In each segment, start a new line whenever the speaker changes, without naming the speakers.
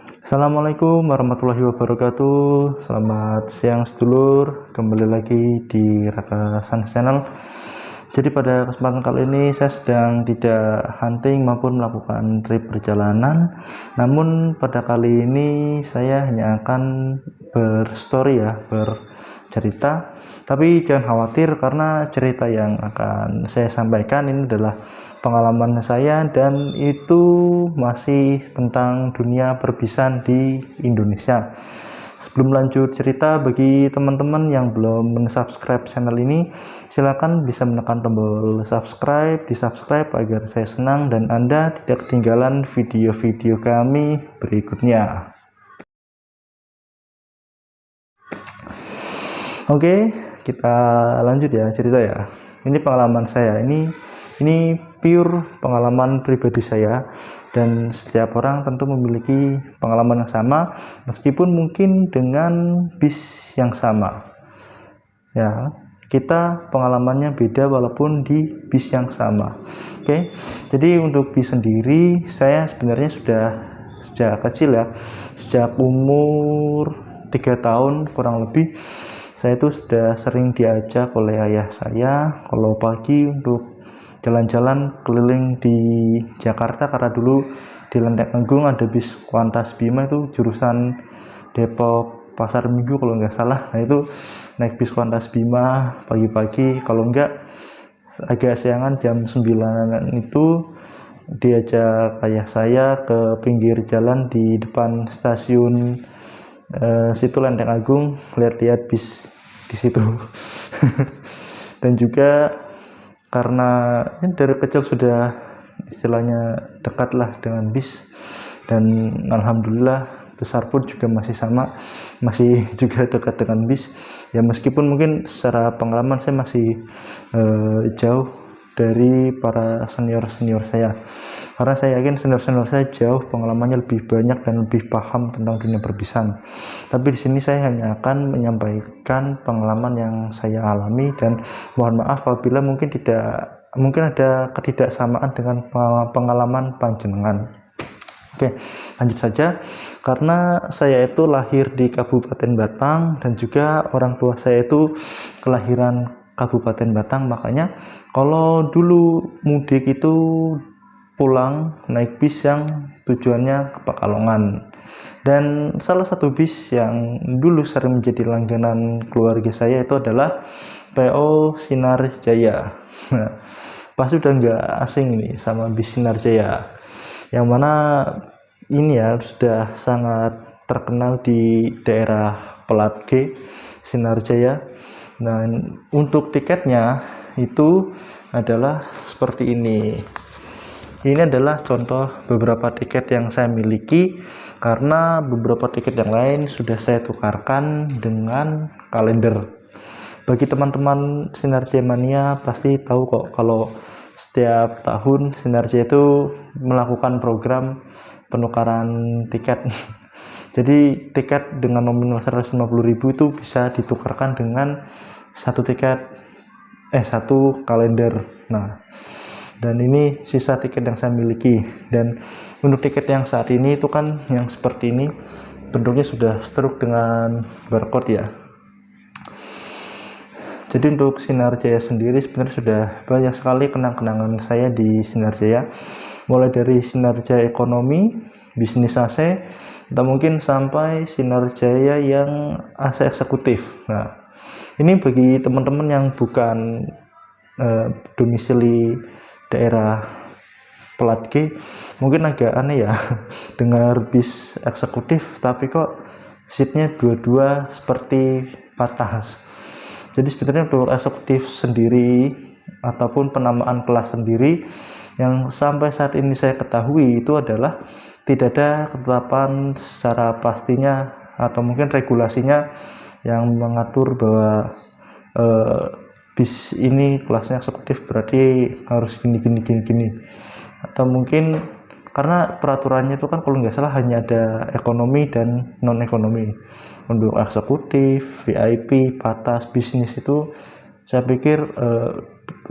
Assalamualaikum warahmatullahi wabarakatuh. Selamat siang sedulur. Kembali lagi di Raka Sans Channel. Jadi pada kesempatan kali ini saya sedang tidak hunting maupun melakukan trip perjalanan. Namun pada kali ini saya hanya akan berstory ya, bercerita. Tapi jangan khawatir karena cerita yang akan saya sampaikan ini adalah pengalaman saya dan itu masih tentang dunia perbisan di Indonesia. Sebelum lanjut cerita, bagi teman-teman yang belum mensubscribe channel ini, silakan bisa menekan tombol subscribe, di-subscribe agar saya senang dan Anda tidak ketinggalan video-video kami berikutnya. Oke, kita lanjut ya cerita ya. Ini pengalaman saya. Ini pure pengalaman pribadi saya, dan setiap orang tentu memiliki pengalaman yang sama meskipun mungkin dengan bis yang sama. Ya, kita pengalamannya beda walaupun di bis yang sama. Oke. Jadi untuk bis sendiri saya sebenarnya sudah sejak kecil ya. Sejak umur 3 tahun kurang lebih saya itu sudah sering diajak oleh ayah saya kalau pagi untuk jalan-jalan keliling di Jakarta, karena dulu di Lenteng Agung ada bis Kuantas Bima itu jurusan Depok Pasar Minggu kalau nggak salah. Nah itu naik bis Kuantas Bima pagi-pagi, kalau nggak agak siangan jam 9 itu diajak ayah saya ke pinggir jalan di depan stasiun situ Lenteng Agung, lihat-lihat bis di situ. Dan juga karena dari kecil sudah istilahnya dekat lah dengan bis, dan alhamdulillah besar pun juga masih sama, masih juga dekat dengan bis ya, meskipun mungkin secara pengalaman saya masih jauh dari para senior saya, karena saya yakin senior saya jauh pengalamannya lebih banyak dan lebih paham tentang dunia perbisan. Tapi di sini saya hanya akan menyampaikan pengalaman yang saya alami, dan mohon maaf apabila mungkin ada ketidaksamaan dengan pengalaman panjenengan. Oke, lanjut saja. Karena saya itu lahir di Kabupaten Batang dan juga orang tua saya itu kelahiran Kabupaten Batang, makanya kalau dulu mudik itu pulang naik bis yang tujuannya ke Pekalongan. Dan salah satu bis yang dulu sering menjadi langganan keluarga saya itu adalah PO Sinar Jaya. Nah, pasti udah nggak asing ini sama bis Sinar Jaya, yang mana ini ya sudah sangat terkenal di daerah Pelat G, Sinar Jaya. Nah, untuk tiketnya itu adalah seperti ini. Ini adalah contoh beberapa tiket yang saya miliki, karena beberapa tiket yang lain sudah saya tukarkan dengan kalender. Bagi teman-teman Sinarja Mania pasti tahu kok kalau setiap tahun Sinarja itu melakukan program penukaran tiket. Jadi tiket dengan nominal 150.000 itu bisa ditukarkan dengan satu kalender. Nah, dan ini sisa tiket yang saya miliki. Dan untuk tiket yang saat ini itu kan yang seperti ini, bentuknya sudah struk dengan barcode ya. Jadi untuk Sinar Jaya sendiri sebenarnya sudah banyak sekali kenang-kenangan saya di Sinar Jaya, mulai dari Sinar Jaya Ekonomi, bisnis AC, atau mungkin sampai Sinar Jaya yang AC eksekutif. Nah, ini bagi teman-teman yang bukan domisili daerah Pelat G mungkin agak aneh ya dengar bis eksekutif tapi kok seatnya dua-dua seperti patah. Jadi sebenarnya untuk eksekutif sendiri ataupun penamaan kelas sendiri yang sampai saat ini saya ketahui itu adalah tidak ada ketetapan secara pastinya atau mungkin regulasinya yang mengatur bahwa bis ini kelasnya eksekutif berarti harus gini, atau mungkin karena peraturannya itu kan kalau nggak salah hanya ada ekonomi dan non ekonomi. Untuk eksekutif, VIP, patas, bisnis itu saya pikir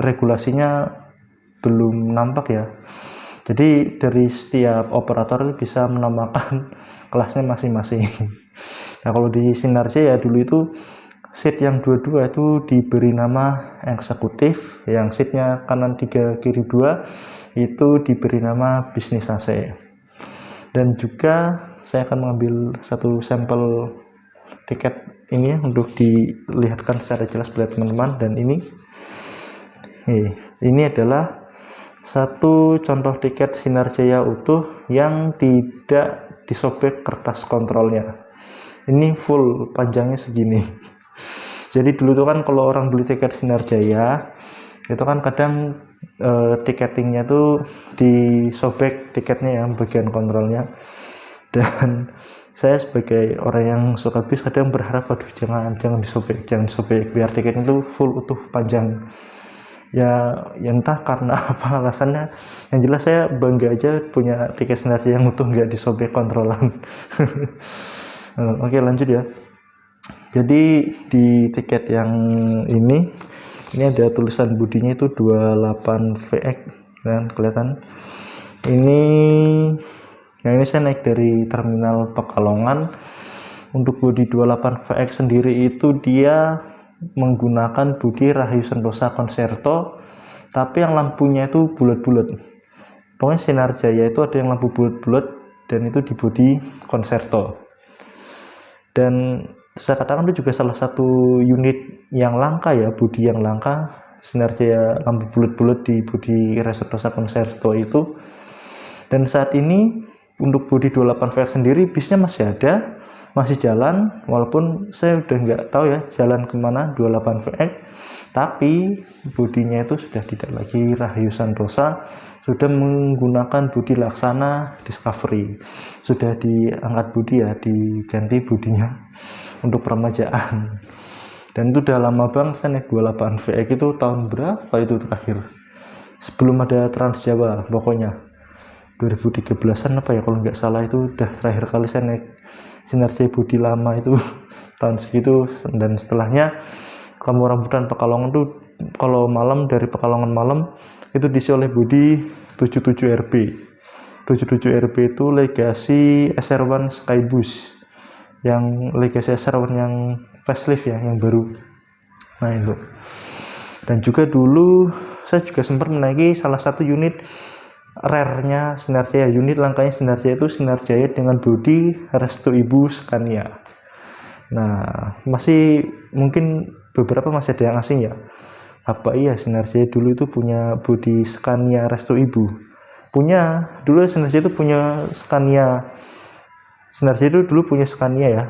regulasinya belum nampak ya. Jadi dari setiap operator itu bisa menamakan kelasnya masing-masing. Nah kalau di Sinar Jaya dulu itu seat yang dua-dua itu diberi nama eksekutif, yang seatnya kanan 3 kiri 2 itu diberi nama bisnis AC. Dan juga saya akan mengambil satu sampel tiket ini untuk dilihatkan secara jelas buat teman-teman. Dan ini adalah satu contoh tiket Sinar Jaya utuh yang tidak disobek kertas kontrolnya. Ini full panjangnya segini. Jadi dulu tuh kan kalau orang beli tiket Sinar Jaya itu kan kadang tiketingnya tuh disobek tiketnya yang bagian kontrolnya. Dan saya sebagai orang yang suka bis kadang berharap aduh jangan disobek biar tiketnya itu full utuh panjang. Ya entah karena apa alasannya, yang jelas saya bangga aja punya tiket Sinar Jaya yang utuh nggak disobek kontrolan. Oke lanjut ya. Jadi di tiket yang ini ada tulisan bodinya itu 28VX kan, kelihatan ini saya naik dari terminal Pekalongan. Untuk bodi 28VX sendiri itu dia menggunakan bodi Rahayu Sentosa Concerto, tapi yang lampunya itu bulat-bulat. Pokoknya Sinar Jaya itu ada yang lampu bulat-bulat dan itu di bodi Concerto. Dan saya katakan itu juga salah satu unit yang langka ya, bodi yang langka, Sinar Jaya lampu bulat-bulat di bodi Rahayu Sentosa Concerto itu. Dan saat ini untuk bodi 28VX sendiri bisnya masih ada, masih jalan, walaupun saya udah nggak tahu ya jalan kemana 28VX, tapi bodinya itu sudah tidak lagi Rahayu Sentosa, sudah menggunakan bodi Laksana Discovery, sudah diangkat bodi ya, diganti bodinya untuk peremajaan. Dan itu udah lama banget saya naik 28VX itu, tahun berapa itu terakhir, sebelum ada Trans Jawa pokoknya 2013an apa ya kalau nggak salah, itu udah terakhir kali saya naik Sinar Jaya bodi lama itu tahun segitu. Dan setelahnya Kampung Rambutan Pekalongan tuh kalau malam dari Pekalongan malam itu diisi oleh bodi 77RB. 77RB itu legasi SR1 Skybus, yang legasi SR1 yang facelift ya, yang baru. Nah itu. Dan juga dulu saya juga sempat menaiki salah satu unit rare-nya Sinar Jaya, unit langkanya Sinar Jaya itu Sinar Jaya dengan bodi Resto Ibu Scania. Nah masih mungkin beberapa masih ada yang asing ya, apa iya Sinar Jaya dulu itu punya bodi Scania Resto Ibu? Punya, dulu Sinar Jaya itu punya Scania. Sinar Jaya itu dulu punya Scania ya,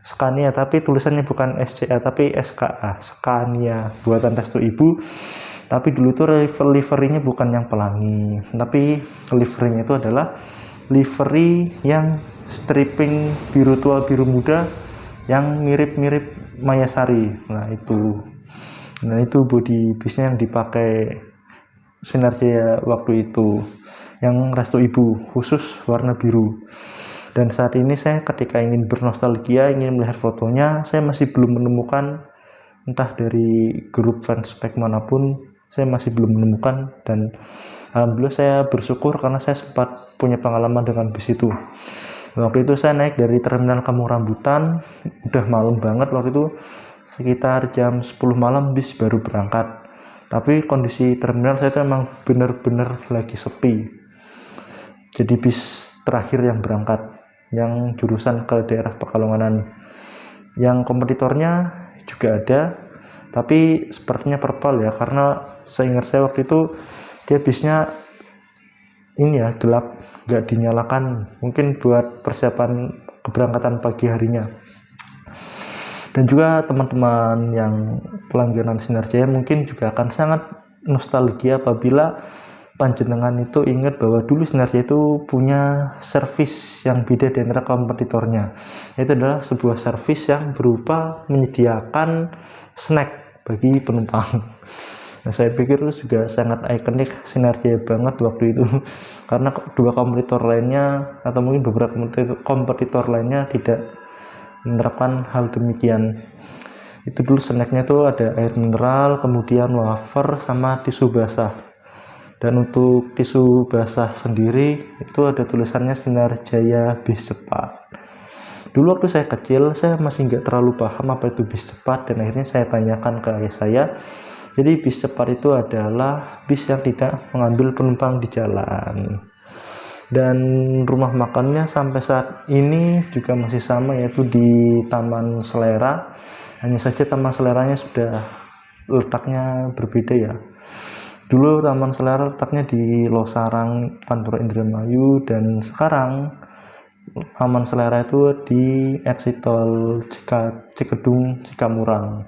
Scania, tapi tulisannya bukan SCA tapi SKA, Scania buatan Resto Ibu. Tapi dulu tuh liverynya bukan yang pelangi, tapi liverynya itu adalah livery yang stripping biru tua biru muda yang mirip-mirip Mayasari. Nah itu bodi bisnya yang dipakai Sinar Jaya waktu itu, yang Resto Ibu khusus warna biru. Dan saat ini saya ketika ingin bernostalgia, ingin melihat fotonya, saya masih belum menemukan, entah dari grup fanspage manapun, saya masih belum menemukan. Dan alhamdulillah saya bersyukur karena saya sempat punya pengalaman dengan bis itu. Waktu itu saya naik dari terminal Kampung Rambutan, udah malam banget waktu itu, sekitar jam 10 malam bis baru berangkat. Tapi kondisi terminal saya itu emang bener-bener lagi sepi. Jadi bis terakhir yang berangkat, yang jurusan ke daerah Pekalonganan. Yang kompetitornya juga ada, tapi sepertinya Perpal ya, karena seingat saya waktu itu dia bisnya ini ya gelap, nggak dinyalakan, mungkin buat persiapan keberangkatan pagi harinya. Dan juga teman-teman yang pelangganan Sinar Jaya mungkin juga akan sangat nostalgia apabila panjenengan itu ingat bahwa dulu Sinar Jaya itu punya servis yang beda dari kompetitornya. Itu adalah sebuah servis yang berupa menyediakan snack bagi penumpang. Nah, saya pikir itu juga sangat ikonik Sinar Jaya banget waktu itu, karena dua kompetitor lainnya atau mungkin beberapa kompetitor lainnya tidak menerapkan hal demikian. Itu dulu snacknya tuh ada air mineral, kemudian wafer sama tisu basah. Dan untuk tisu basah sendiri itu ada tulisannya Sinar Jaya bis cepat. Dulu waktu saya kecil saya masih nggak terlalu paham apa itu bis cepat, dan akhirnya saya tanyakan ke ayah saya. Jadi bis cepat itu adalah bis yang tidak mengambil penumpang di jalan. Dan rumah makannya sampai saat ini juga masih sama, yaitu di Taman Selera. Hanya saja Taman Seleranya sudah letaknya berbeda ya. Dulu Taman Selera letaknya di Losarang, Pantura Indramayu, dan sekarang Taman Selera itu di exit tol Cikedung Cikamurang.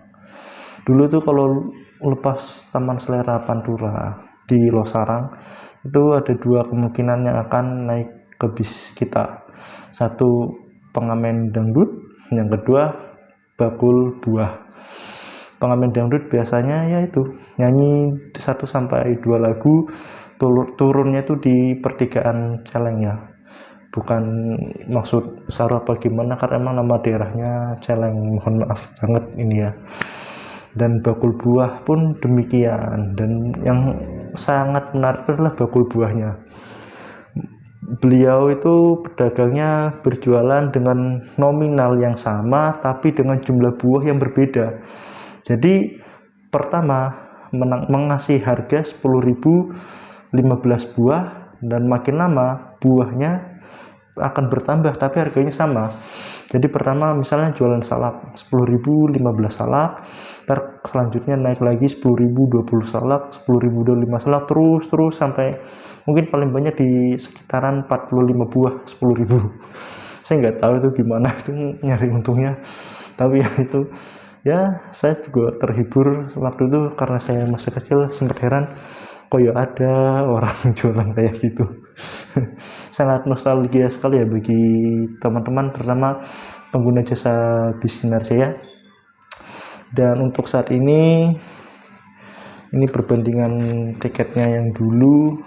Dulu tuh kalau lepas Taman Selera Pantura di Losarang itu ada dua kemungkinan yang akan naik ke bis kita. Satu, pengamen dangdut, yang kedua bakul buah. Pengamen dangdut biasanya yaitu nyanyi 1-2 lagu, turunnya itu di pertigaan Celeng ya, bukan maksud Saro apa gimana, karena emang nama daerahnya Celeng, mohon maaf banget ini ya. Dan bakul buah pun demikian, dan yang sangat menarik adalah bakul buahnya. Beliau itu pedagangnya berjualan dengan nominal yang sama tapi dengan jumlah buah yang berbeda. Jadi pertama mengasih harga 10.000 15 buah, dan makin lama buahnya akan bertambah tapi harganya sama. Jadi pertama misalnya jualan salak 10.000 15 salak, ntar selanjutnya naik lagi 10.000 20 salak, 10.000 25 salak, terus sampai mungkin paling banyak di sekitaran 45 buah 10.000. Saya nggak tahu itu gimana itu nyari untungnya, tapi ya itu ya saya juga terhibur waktu itu karena saya masih kecil, sempat heran kok ya ada orang jualan kayak gitu. Sangat nostalgia sekali ya bagi teman-teman, terutama pengguna jasa bis Sinar Jaya. Dan untuk saat ini perbandingan tiketnya yang dulu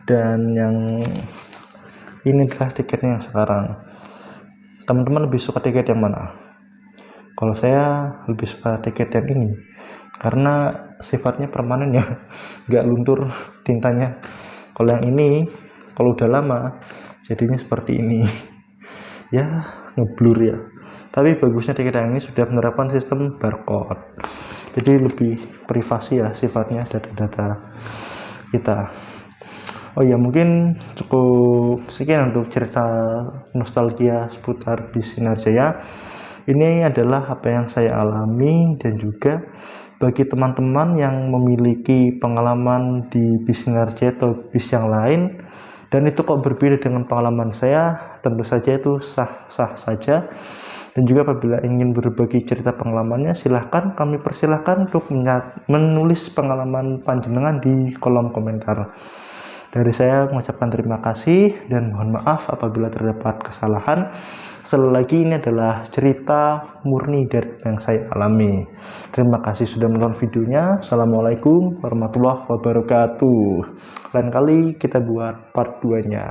dan yang ini adalah tiketnya yang sekarang. Teman-teman lebih suka tiket yang mana? Kalau saya lebih suka tiket yang ini karena sifatnya permanen ya, nggak luntur tintanya. Kalau yang ini kalau udah lama jadinya seperti ini ya, ngeblur ya. Tapi bagusnya tiket yang ini sudah menerapkan sistem barcode, jadi lebih privasi ya sifatnya data-data kita. Oh ya, mungkin cukup sekian untuk cerita nostalgia seputar bis Sinar Jaya. Ini adalah apa yang saya alami, dan juga bagi teman-teman yang memiliki pengalaman di bis Sinar Jaya atau bis yang lain dan itu kok berbeda dengan pengalaman saya, tentu saja itu sah-sah saja. Dan juga apabila ingin berbagi cerita pengalamannya, silahkan, kami persilahkan untuk menulis pengalaman panjenengan di kolom komentar. Dari saya mengucapkan terima kasih dan mohon maaf apabila terdapat kesalahan. Sekali lagi, ini adalah cerita murni dari yang saya alami. Terima kasih sudah menonton videonya. Assalamualaikum warahmatullahi wabarakatuh. Lain kali kita buat part 2-nya.